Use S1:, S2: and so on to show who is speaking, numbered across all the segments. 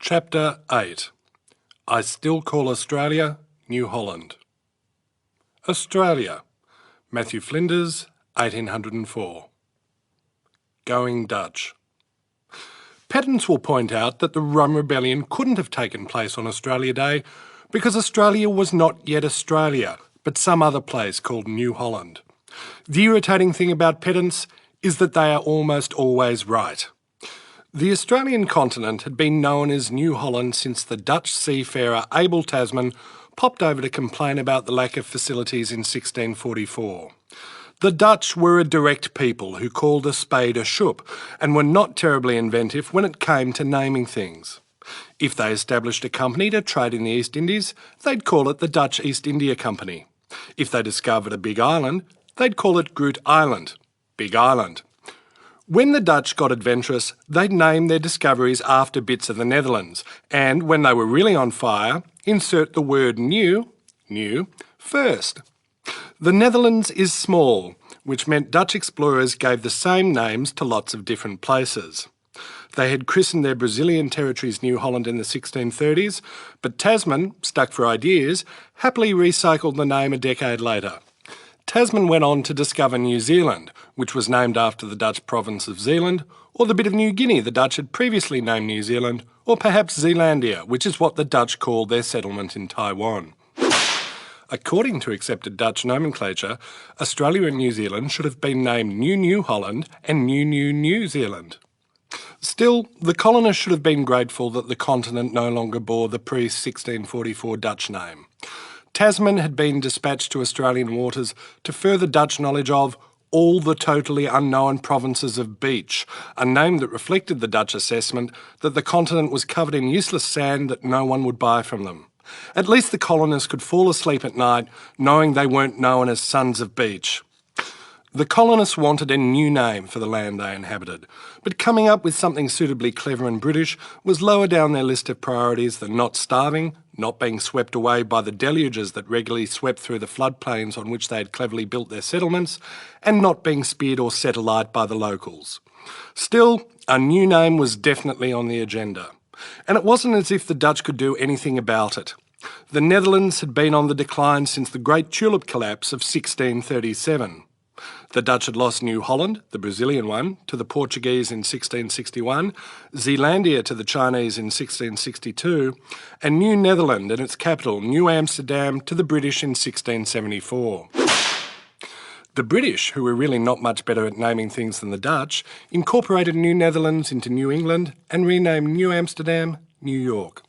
S1: Chapter 8. I Still Call Australia New Holland. Australia. Matthew Flinders, 1804. Going Dutch. Pedants will point out that the Rum Rebellion couldn't have taken place on Australia Day because Australia was not yet Australia, but some other place called New Holland. The irritating thing about pedants is that they are almost always right. The Australian continent had been known as New Holland since the Dutch seafarer Abel Tasman popped over to complain about the lack of facilities in 1644. The Dutch were a direct people who called a spade a shoop and were not terribly inventive when it came to naming things. If they established a company to trade in the East Indies, they'd call it the Dutch East India Company. If they discovered a big island, they'd call it Girt Island, Big Island. When the Dutch got adventurous, they'd name their discoveries after bits of the Netherlands, and when they were really on fire, insert the word new first. The Netherlands is small, which meant Dutch explorers gave the same names to lots of different places. They had christened their Brazilian territories New Holland in the 1630s, but Tasman, stuck for ideas, happily recycled the name a decade later. Tasman went on to discover New Zealand, which was named after the Dutch province of Zealand, or the bit of New Guinea the Dutch had previously named New Zealand, or perhaps Zealandia, which is what the Dutch called their settlement in Taiwan. According to accepted Dutch nomenclature, Australia and New Zealand should have been named New Holland and New Zealand. Still, the colonists should have been grateful that the continent no longer bore the pre-1644 Dutch name. Tasman had been dispatched to Australian waters to further Dutch knowledge of all the totally unknown provinces of beach, a name that reflected the Dutch assessment that the continent was covered in useless sand that no one would buy from them. At least the colonists could fall asleep at night knowing they weren't known as sons of beach. The colonists wanted a new name for the land they inhabited, but coming up with something suitably clever and British was lower down their list of priorities than not starving, not being swept away by the deluges that regularly swept through the floodplains on which they had cleverly built their settlements, and not being speared or set alight by the locals. Still, a new name was definitely on the agenda. And it wasn't as if the Dutch could do anything about it. The Netherlands had been on the decline since the Great Tulip Collapse of 1637. The Dutch had lost New Holland, the Brazilian one, to the Portuguese in 1661, Zealandia to the Chinese in 1662, and New Netherland and its capital, New Amsterdam, to the British in 1674. The British, who were really not much better at naming things than the Dutch, incorporated New Netherlands into New England and renamed New Amsterdam, New York.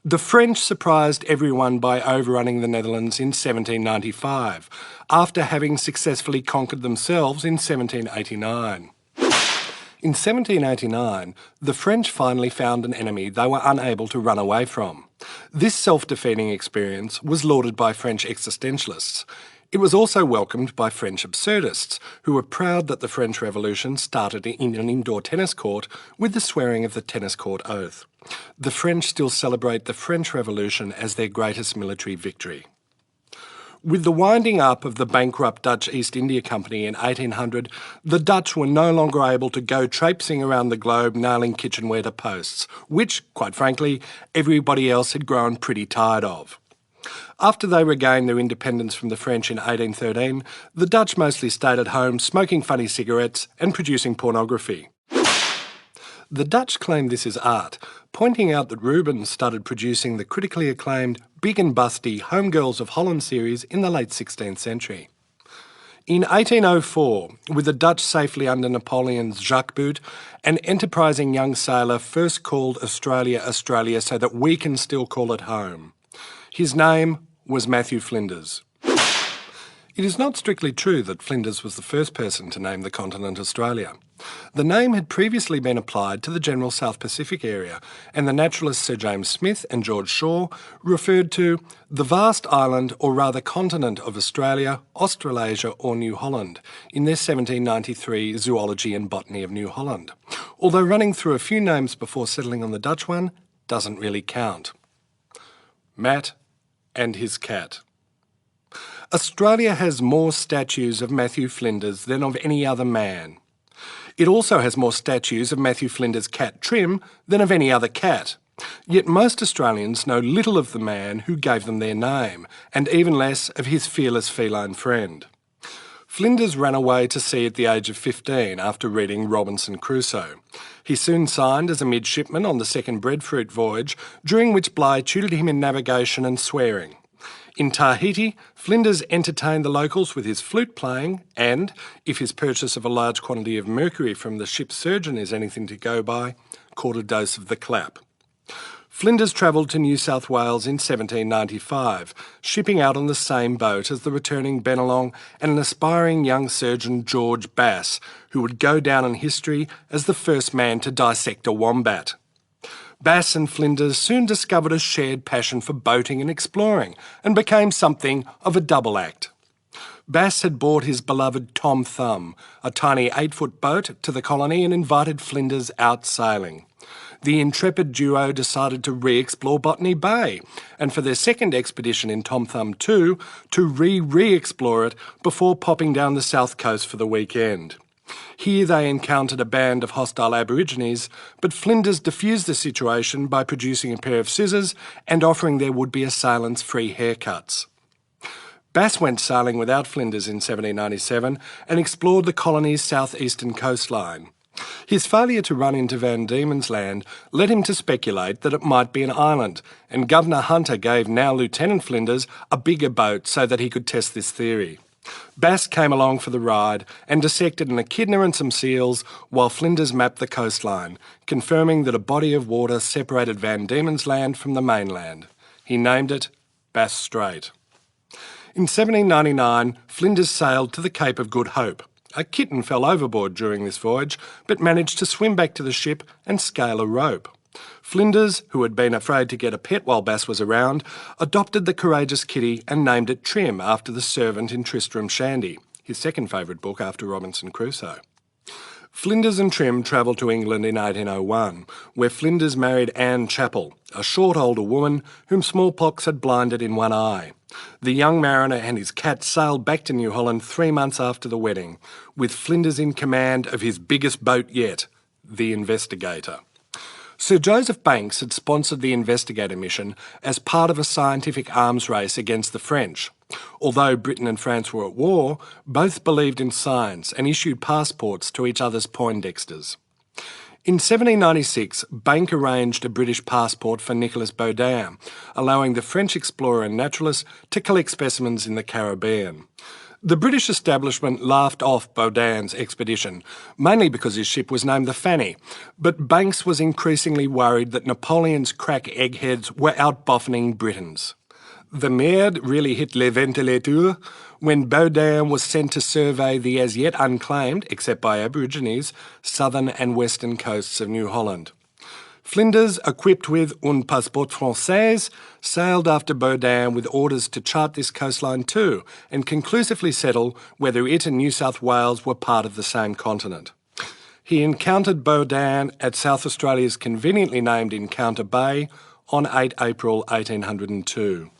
S1: The French surprised everyone by overrunning the Netherlands in 1795, after having successfully conquered themselves in 1789. In 1789, the French finally found an enemy they were unable to run away from. This self-defeating experience was lauded by French existentialists. It was also welcomed by French absurdists, who were proud that the French Revolution started in an indoor tennis court with the swearing of the tennis court oath. The French still celebrate the French Revolution as their greatest military victory. With the winding up of the bankrupt Dutch East India Company in 1800, the Dutch were no longer able to go traipsing around the globe nailing kitchenware to posts, which, quite frankly, everybody else had grown pretty tired of. After they regained their independence from the French in 1813, the Dutch mostly stayed at home smoking funny cigarettes and producing pornography. The Dutch claimed this as art, pointing out that Rubens started producing the critically acclaimed Big and Busty Homegirls of Holland series in the late 16th century. In 1804, with the Dutch safely under Napoleon's jackboot, an enterprising young sailor first called Australia Australia so that we can still call it home. His name was Matthew Flinders. It is not strictly true that Flinders was the first person to name the continent Australia. The name had previously been applied to the general South Pacific area, and the naturalists Sir James Smith and George Shaw referred to the vast island, or rather continent, of Australia, Australasia or New Holland in their 1793 Zoology and Botany of New Holland, although running through a few names before settling on the Dutch one doesn't really count. Matt and his cat. Australia has more statues of Matthew Flinders than of any other man. It also has more statues of Matthew Flinders' cat Trim than of any other cat. Yet most Australians know little of the man who gave them their name, and even less of his fearless feline friend. Flinders ran away to sea at the age of 15 after reading Robinson Crusoe. He soon signed as a midshipman on the second breadfruit voyage, during which Bligh tutored him in navigation and swearing. In Tahiti, Flinders entertained the locals with his flute playing and, if his purchase of a large quantity of mercury from the ship's surgeon is anything to go by, caught a dose of the clap. Flinders travelled to New South Wales in 1795, shipping out on the same boat as the returning Bennelong and an aspiring young surgeon, George Bass, who would go down in history as the first man to dissect a wombat. Bass and Flinders soon discovered a shared passion for boating and exploring, and became something of a double act. Bass had bought his beloved Tom Thumb, a tiny 8-foot boat, to the colony and invited Flinders out sailing. The intrepid duo decided to re-explore Botany Bay, and for their second expedition in Tom Thumb 2, to re-explore it before popping down the south coast for the weekend. Here they encountered a band of hostile Aborigines, but Flinders diffused the situation by producing a pair of scissors and offering their would-be assailants free haircuts. Bass went sailing without Flinders in 1797 and explored the colony's southeastern coastline. His failure to run into Van Diemen's Land led him to speculate that it might be an island, and Governor Hunter gave now Lieutenant Flinders a bigger boat so that he could test this theory. Bass came along for the ride and dissected an echidna and some seals while Flinders mapped the coastline, confirming that a body of water separated Van Diemen's Land from the mainland. He named it Bass Strait. In 1799, Flinders sailed to the Cape of Good Hope. A kitten fell overboard during this voyage, but managed to swim back to the ship and scale a rope. Flinders, who had been afraid to get a pet while Bass was around, adopted the courageous kitty and named it Trim after the servant in Tristram Shandy, his second favourite book after Robinson Crusoe. Flinders and Trim travelled to England in 1801, where Flinders married Anne Chappell, a short older woman whom smallpox had blinded in one eye. The young mariner and his cat sailed back to New Holland 3 months after the wedding, with Flinders in command of his biggest boat yet, the Investigator. Sir Joseph Banks had sponsored the Investigator mission as part of a scientific arms race against the French. Although Britain and France were at war, both believed in science and issued passports to each other's Poindexters. In 1796, Banks arranged a British passport for Nicolas Baudin, allowing the French explorer and naturalist to collect specimens in the Caribbean. The British establishment laughed off Baudin's expedition, mainly because his ship was named the Fanny, but Banks was increasingly worried that Napoleon's crack eggheads were out-boffening Britons. The merde really hit les ventilateurs when Baudin was sent to survey the as yet unclaimed, except by Aborigines, southern and western coasts of New Holland. Flinders, equipped with un passeport français, sailed after Baudin with orders to chart this coastline too and conclusively settle whether it and New South Wales were part of the same continent. He encountered Baudin at South Australia's conveniently named Encounter Bay on 8 April 1802.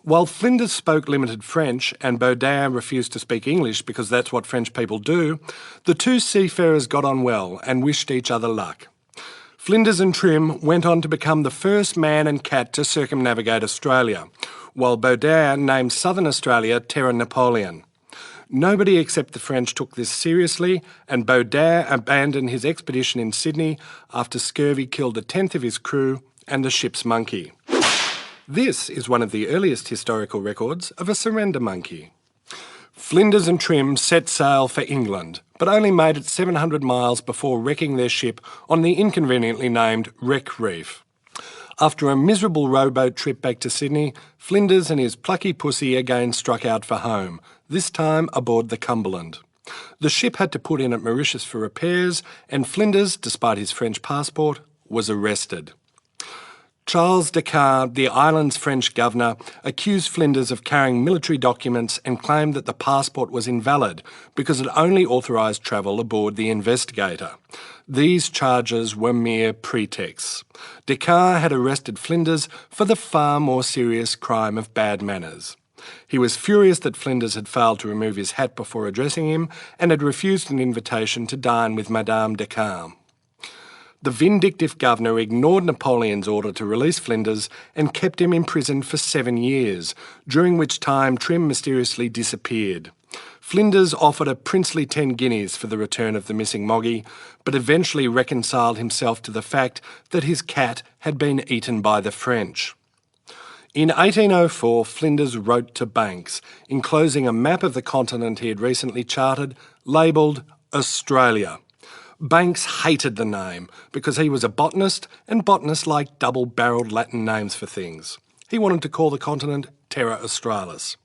S1: While Flinders spoke limited French and Baudin refused to speak English because that's what French people do, the two seafarers got on well and wished each other luck. Flinders and Trim went on to become the first man and cat to circumnavigate Australia, while Baudin named Southern Australia Terra Napoleon. Nobody except the French took this seriously, and Baudin abandoned his expedition in Sydney after scurvy killed a tenth of his crew and the ship's monkey. This is one of the earliest historical records of a surrender monkey. Flinders and Trim set sail for England, but only made it 700 miles before wrecking their ship on the inconveniently named Wreck Reef. After a miserable rowboat trip back to Sydney, Flinders and his plucky pussy again struck out for home, this time aboard the Cumberland. The ship had to put in at Mauritius for repairs, and Flinders, despite his French passport, was arrested. Charles Descartes, the island's French governor, accused Flinders of carrying military documents and claimed that the passport was invalid because it only authorised travel aboard the Investigator. These charges were mere pretexts. Descartes had arrested Flinders for the far more serious crime of bad manners. He was furious that Flinders had failed to remove his hat before addressing him and had refused an invitation to dine with Madame de Caen. The vindictive governor ignored Napoleon's order to release Flinders and kept him imprisoned for 7 years, during which time Trim mysteriously disappeared. Flinders offered a princely 10 guineas for the return of the missing Moggy, but eventually reconciled himself to the fact that his cat had been eaten by the French. In 1804, Flinders wrote to Banks, enclosing a map of the continent he had recently charted, labelled Australia. Banks hated the name because he was a botanist, and botanists like double-barrelled Latin names for things. He wanted to call the continent Terra Australis.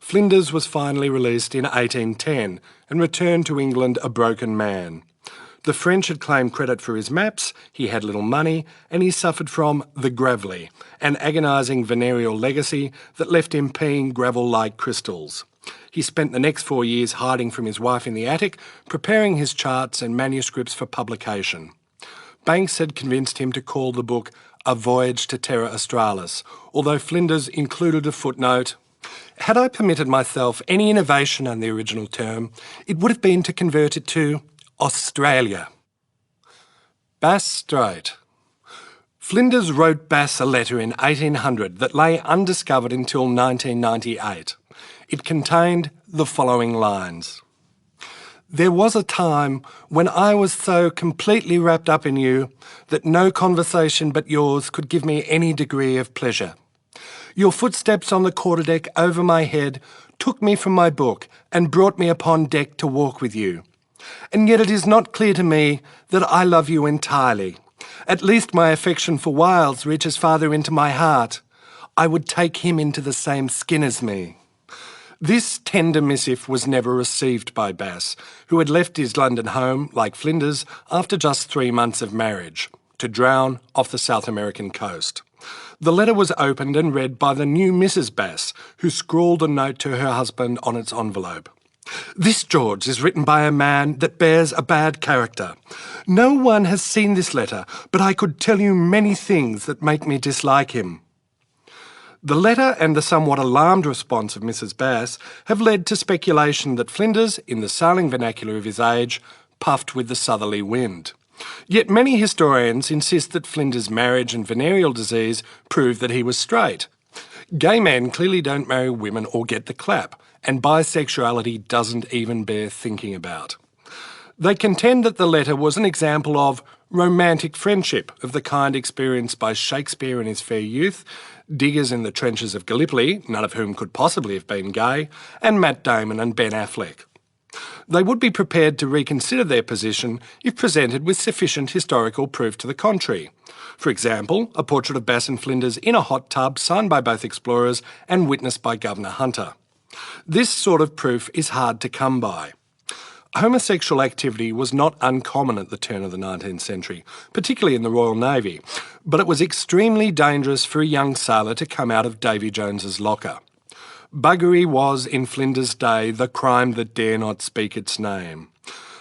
S1: Flinders was finally released in 1810 and returned to England a broken man. The French had claimed credit for his maps, he had little money, and he suffered from the gravelly, an agonising venereal legacy that left him peeing gravel-like crystals. He spent the next 4 years hiding from his wife in the attic, preparing his charts and manuscripts for publication. Banks had convinced him to call the book A Voyage to Terra Australis, although Flinders included a footnote. Had I permitted myself any innovation on the original term, it would have been to convert it to Australia. Bass Strait. Flinders wrote Bass a letter in 1800 that lay undiscovered until 1998. It contained the following lines. There was a time when I was so completely wrapped up in you that no conversation but yours could give me any degree of pleasure. Your footsteps on the quarterdeck over my head took me from my book and brought me upon deck to walk with you. And yet it is not clear to me that I love you entirely. At least my affection for Wiles reaches farther into my heart. I would take him into the same skin as me. This tender missive was never received by Bass, who had left his London home, like Flinders, after just 3 months of marriage, to drown off the South American coast. The letter was opened and read by the new Mrs. Bass, who scrawled a note to her husband on its envelope. This, George, is written by a man that bears a bad character. No one has seen this letter, but I could tell you many things that make me dislike him. The letter and the somewhat alarmed response of Mrs. Bass have led to speculation that Flinders, in the sailing vernacular of his age, puffed with the southerly wind. Yet many historians insist that Flinders' marriage and venereal disease prove that he was straight. Gay men clearly don't marry women or get the clap, and bisexuality doesn't even bear thinking about. They contend that the letter was an example of romantic friendship of the kind experienced by Shakespeare in his fair youth, diggers in the trenches of Gallipoli, none of whom could possibly have been gay, and Matt Damon and Ben Affleck. They would be prepared to reconsider their position if presented with sufficient historical proof to the contrary. For example, a portrait of Bass and Flinders in a hot tub signed by both explorers and witnessed by Governor Hunter. This sort of proof is hard to come by. Homosexual activity was not uncommon at the turn of the 19th century, particularly in the Royal Navy, but it was extremely dangerous for a young sailor to come out of Davy Jones's locker. Buggery was, in Flinders' day, the crime that dare not speak its name.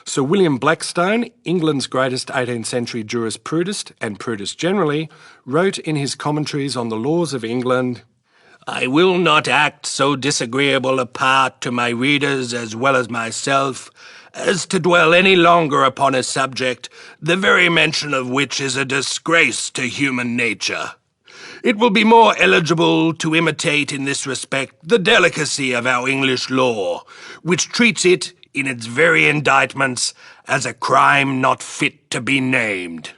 S1: Sir William Blackstone, England's greatest 18th century jurisprudist and prudist generally, wrote in his commentaries on the laws of England, I will not act so disagreeable a part to my readers as well as myself as to dwell any longer upon a subject, the very mention of which is a disgrace to human nature. It will be more eligible to imitate in this respect the delicacy of our English law, which treats it, in its very indictments, as a crime not fit to be named.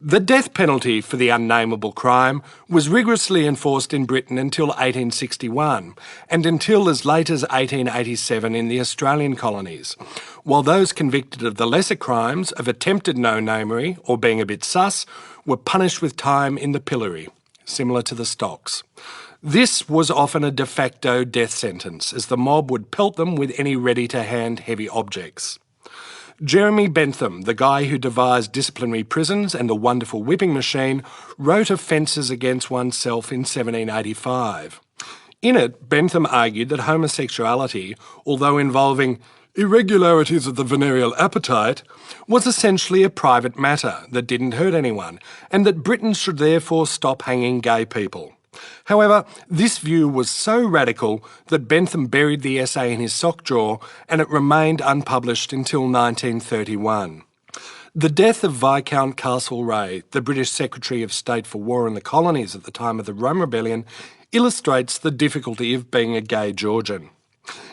S1: The death penalty for the unnameable crime was rigorously enforced in Britain until 1861, and until as late as 1887 in the Australian colonies, while those convicted of the lesser crimes of attempted no-namery or being a bit sus were punished with time in the pillory, similar to the stocks. This was often a de facto death sentence, as the mob would pelt them with any ready-to-hand heavy objects. Jeremy Bentham, the guy who devised disciplinary prisons and the wonderful whipping machine, wrote Offences Against Oneself in 1785. In it, Bentham argued that homosexuality, although involving irregularities of the venereal appetite, was essentially a private matter that didn't hurt anyone, and that Britain should therefore stop hanging gay people. However, this view was so radical that Bentham buried the essay in his sock drawer and it remained unpublished until 1931. The death of Viscount Castlereagh, the British Secretary of State for War and the Colonies at the time of the Rome Rebellion, illustrates the difficulty of being a gay Georgian.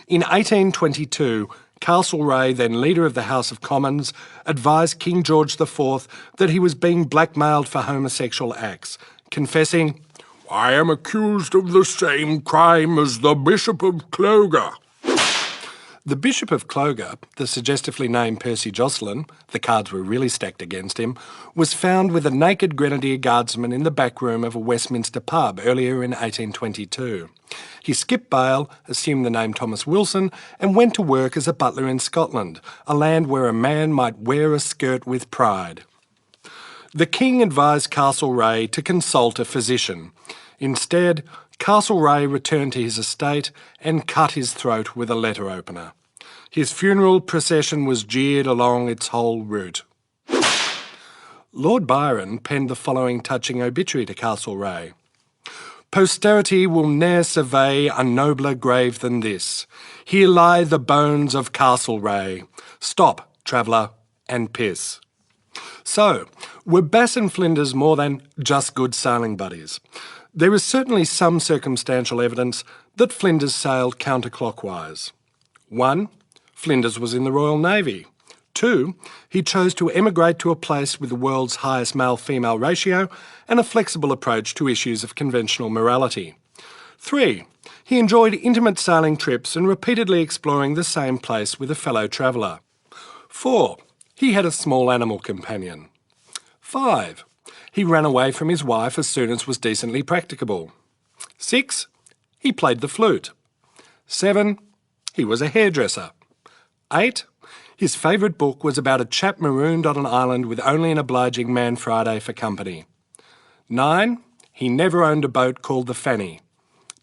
S1: In 1822, Castlereagh, then leader of the House of Commons, advised King George IV that he was being blackmailed for homosexual acts, confessing, "I am accused of the same crime as the Bishop of Clogher." The Bishop of Clogher, the suggestively named Percy Jocelyn, the cards were really stacked against him, was found with a naked Grenadier Guardsman in the back room of a Westminster pub earlier in 1822. He skipped bail, assumed the name Thomas Wilson, and went to work as a butler in Scotland, a land where a man might wear a skirt with pride. The King advised Castlereagh to consult a physician. Instead, Castlereagh returned to his estate and cut his throat with a letter opener. His funeral procession was jeered along its whole route. Lord Byron penned the following touching obituary to Castlereagh. "Posterity will ne'er survey a nobler grave than this. Here lie the bones of Castlereagh. Stop, traveller, and piss." So, were Bass and Flinders more than just good sailing buddies? There is certainly some circumstantial evidence that Flinders sailed counterclockwise. 1. Flinders was in the Royal Navy. 2. He chose to emigrate to a place with the world's highest male-female ratio and a flexible approach to issues of conventional morality. 3. He enjoyed intimate sailing trips and repeatedly exploring the same place with a fellow traveller. 4. He had a small animal companion. 5. He ran away from his wife as soon as was decently practicable. 6. He played the flute. 7. He was a hairdresser. 8. His favourite book was about a chap marooned on an island with only an obliging man Friday for company. 9. He never owned a boat called the Fanny.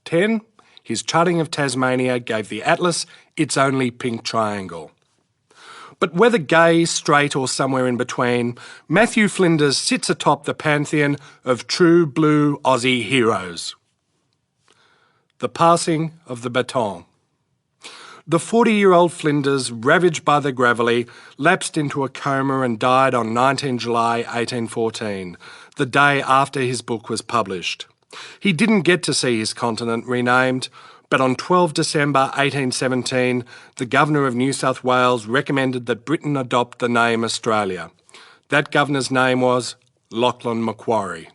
S1: 10. His charting of Tasmania gave the Atlas its only pink triangle. But whether gay, straight or somewhere in between, Matthew Flinders sits atop the pantheon of true blue Aussie heroes. The passing of the baton. The 40-year-old Flinders, ravaged by the gravelly, lapsed into a coma and died on 19 July 1814, the day after his book was published. He didn't get to see his continent renamed, but on 12 December 1817, the Governor of New South Wales recommended that Britain adopt the name Australia. That Governor's name was Lachlan Macquarie.